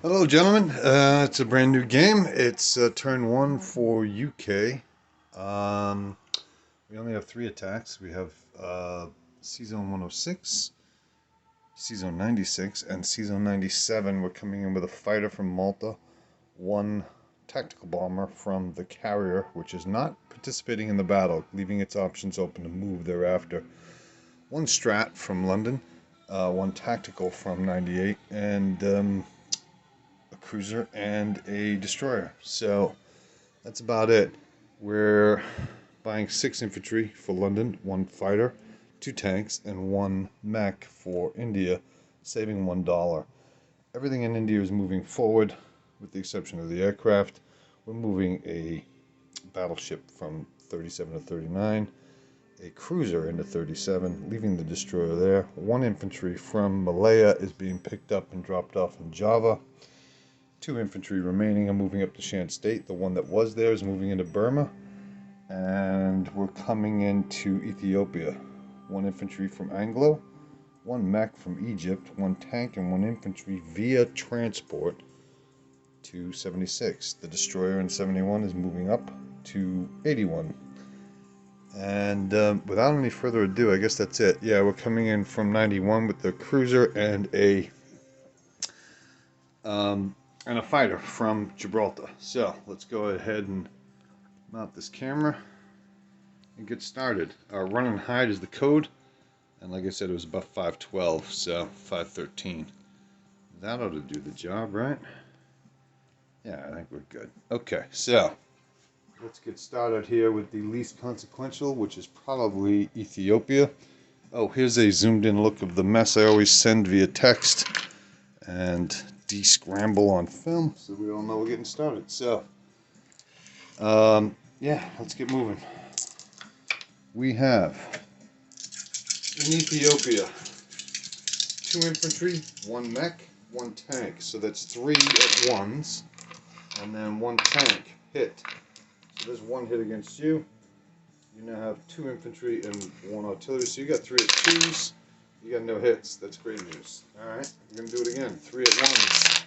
Hello, gentlemen. It's a brand new game. It's turn one for UK. Um, we only have three attacks. We have Season 106, Season 96, and Season 97. We're coming in with a fighter from Malta, one tactical bomber from the carrier, which is not participating in the battle, leaving its options open to move thereafter. One strat from London, one tactical from 98, and a cruiser and a destroyer. So that's about it. We're buying 6 infantry for London, one fighter, 2 tanks, and one mech for India, saving $1. Everything in India is moving forward, with the exception of the aircraft. We're moving a battleship from 37 to 39, a cruiser into 37, leaving the destroyer there. One infantry from Malaya is being picked up and dropped off in Java. 2 infantry remaining are moving up to Shan State. The one that was there is moving into Burma. And we're coming into Ethiopia. 1 infantry from Anglo, one mech from Egypt, one tank and one infantry via transport to 76. The destroyer in 71 is moving up to 81. And without any further ado, I guess that's it. Yeah, we're coming in from 91 with the cruiser and a fighter from Gibraltar. So let's go ahead and mount this camera and get started. Run and hide is the code, and like I said, it was about 512, so 513. That ought to do the job, right? Yeah, I think we're good. Okay, so let's get started here with the least consequential, which is probably Ethiopia. Oh, here's a zoomed in look of the mess I always send via text and de-scramble on film, so we all know we're getting started. So, yeah, let's get moving. We have in Ethiopia 2 infantry, one mech, one tank. So that's 3 at 1s, and then one tank hit. So there's one hit against you. You now have 2 infantry and one artillery. So you got 3 at 2s. You got no hits. That's great news. All right, we're gonna do it again. 3 at 1s,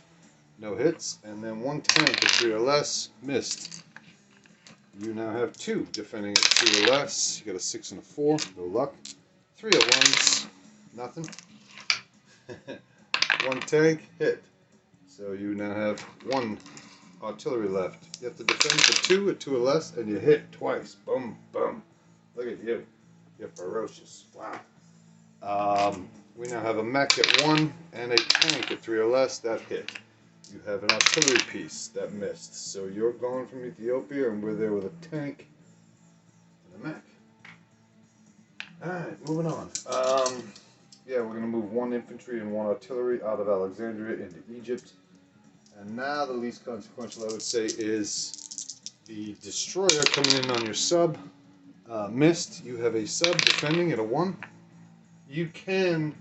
no hits, and then one tank at 3 or less, missed. You now have 2 defending at 2 or less. You got a 6 and a 4, no luck. 3 at 1s, nothing. One tank hit. So you now have one artillery left. You have to defend for 2 at 2 or less, and you hit twice. Boom, boom. Look at you. You're ferocious. Wow. We now have a mech at 1 and a tank at 3 or less. That hit. You have an artillery piece that missed. So you're going from Ethiopia, and we're there with a tank and a mech. Alright, moving on. Yeah, we're going to move 1 infantry and 1 artillery out of Alexandria into Egypt. And now the least consequential, I would say, is the destroyer coming in on your sub. Missed. You have a sub defending at a 1. You can...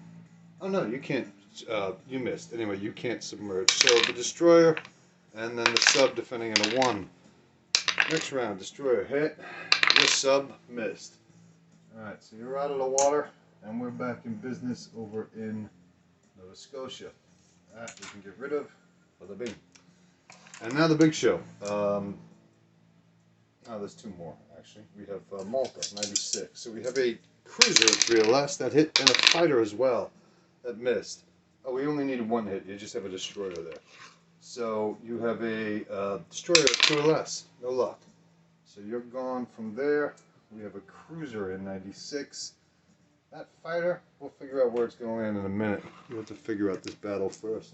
Oh, no, you can't. You missed. Anyway, you can't submerge. So the destroyer and then the sub defending at a 1. Next round, destroyer hit. Your sub missed. Alright, so you're out of the water, and we're back in business over in Nova Scotia. That we can get rid of. Bada bing. And now the big show. Oh, there's 2 more, actually. We have Malta, 96. So we have a cruiser at 3 or less that hit, and a fighter as well that missed. Oh, we only needed 1 hit. You just have a destroyer there. So you have a destroyer at 2 or less. No luck. So you're gone from there. We have a cruiser in 96. That fighter, we'll figure out where it's going to land in a minute. We have to figure out this battle first.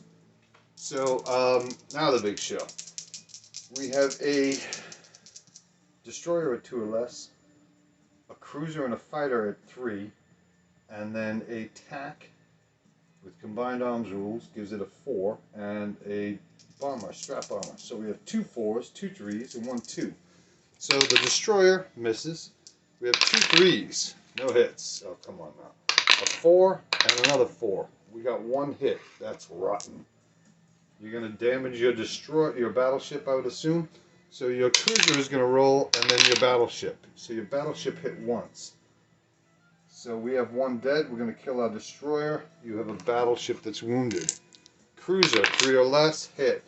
So, now the big show. We have a destroyer at 2 or less, a cruiser and a fighter at 3, and then a TAC with combined arms rules gives it a 4, and a bomber, strap bomber. So we have 2 4s, 2 3s, and 1 2. So the destroyer misses. We have 2 3s, no hits. Oh, come on now. A 4 and another 4. We got 1 hit. That's rotten. You're going to damage your battleship, I would assume. So your cruiser is going to roll, and then your battleship. So your battleship hit once. So we have 1 dead. We're going to kill our destroyer. You have a battleship that's wounded. Cruiser 3 or less, hit.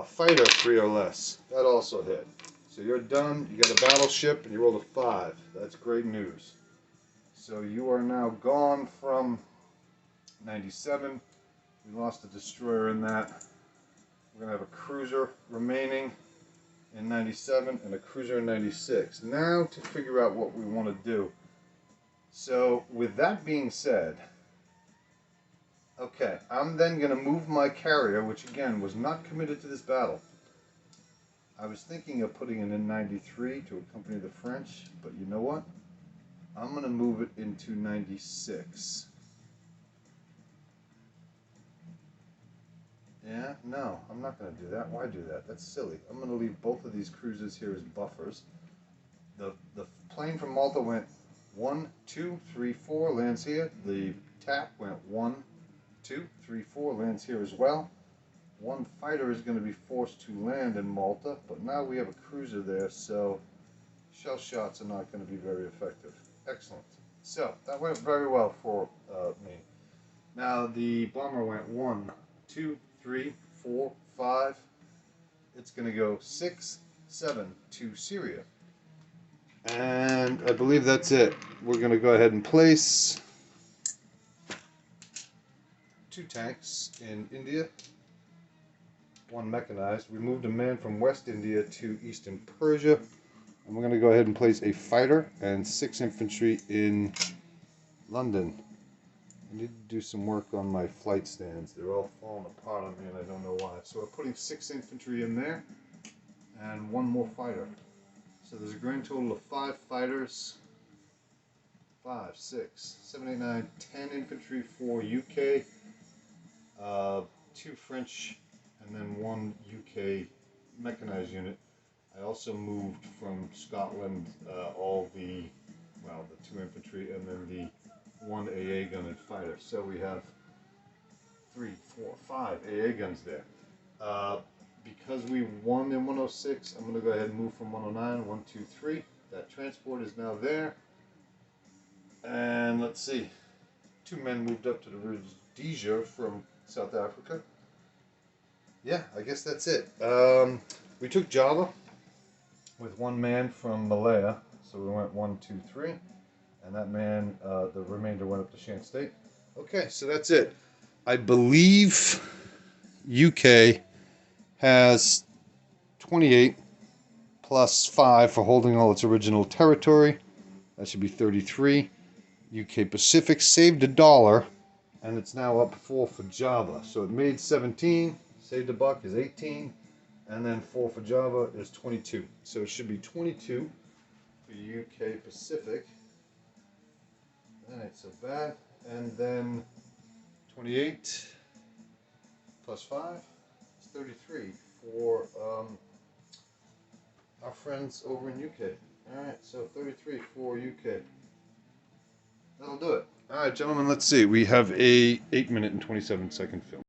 Fighter 3 or less, that also hit. So you're done. You got a battleship and you rolled a 5. That's great news. So you are now gone from 97. We lost a destroyer in that. We're going to have a cruiser remaining in 97 and a cruiser in 96. Now to figure out what we want to do. So with that being said, okay, I'm then going to move my carrier, which again was not committed to this battle. I was thinking of putting it in 93 to accompany the French, but you know what? I'm going to move it into 96. Yeah, no, I'm not going to do that. Why do that? That's silly. I'm going to leave both of these cruisers here as buffers. The plane from Malta went 1, 2, 3, 4, lands here. The TAP went 1, 2, 3, 4, lands here as well. One fighter is going to be forced to land in Malta, but now we have a cruiser there, so shell shots are not going to be very effective. Excellent. So that went very well for me. Now the bomber went 1, 2, 3, 4, 5. It's going to go 6, 7 to Syria. And I believe that's it. We're going to go ahead and place 2 tanks in India. 1 mechanized. We moved a man from West India to Eastern Persia. And we're going to go ahead and place a fighter and 6 infantry in London. I need to do some work on my flight stands. They're all falling apart on me and I don't know why. So we're putting 6 infantry in there and 1 more fighter. So there's a grand total of 5 fighters. 5, 6, 7, 8, 9, 10 infantry for UK. 2 French and then 1 UK mechanized unit. I also moved from Scotland all the 2 infantry and then the 1 AA gun and fighter. So we have 3, 4, 5 AA guns there. Because we won in 106, I'm going to go ahead and move from 109, 1, 2, 3. That transport is now there. And let's see. 2 men moved up to the Rhodesia from South Africa. Yeah, I guess that's it. We took Java with 1 man from Malaya. So we went 1, 2, 3. And that man, the remainder went up to Shan State. Okay, so that's it. I believe UK has 28 plus 5 for holding all its original territory. That should be 33. UK Pacific saved $1, and it's now up 4 for Java. So it made 17, saved $1 is 18, and then 4 for Java is 22. So it should be 22 for UK Pacific. That ain't so bad. And then 28 plus 5 is 33 for our friends over in UK. Alright, so 33 for UK. That'll do it. Alright, gentlemen, let's see. We have a 8-minute and 27-second film.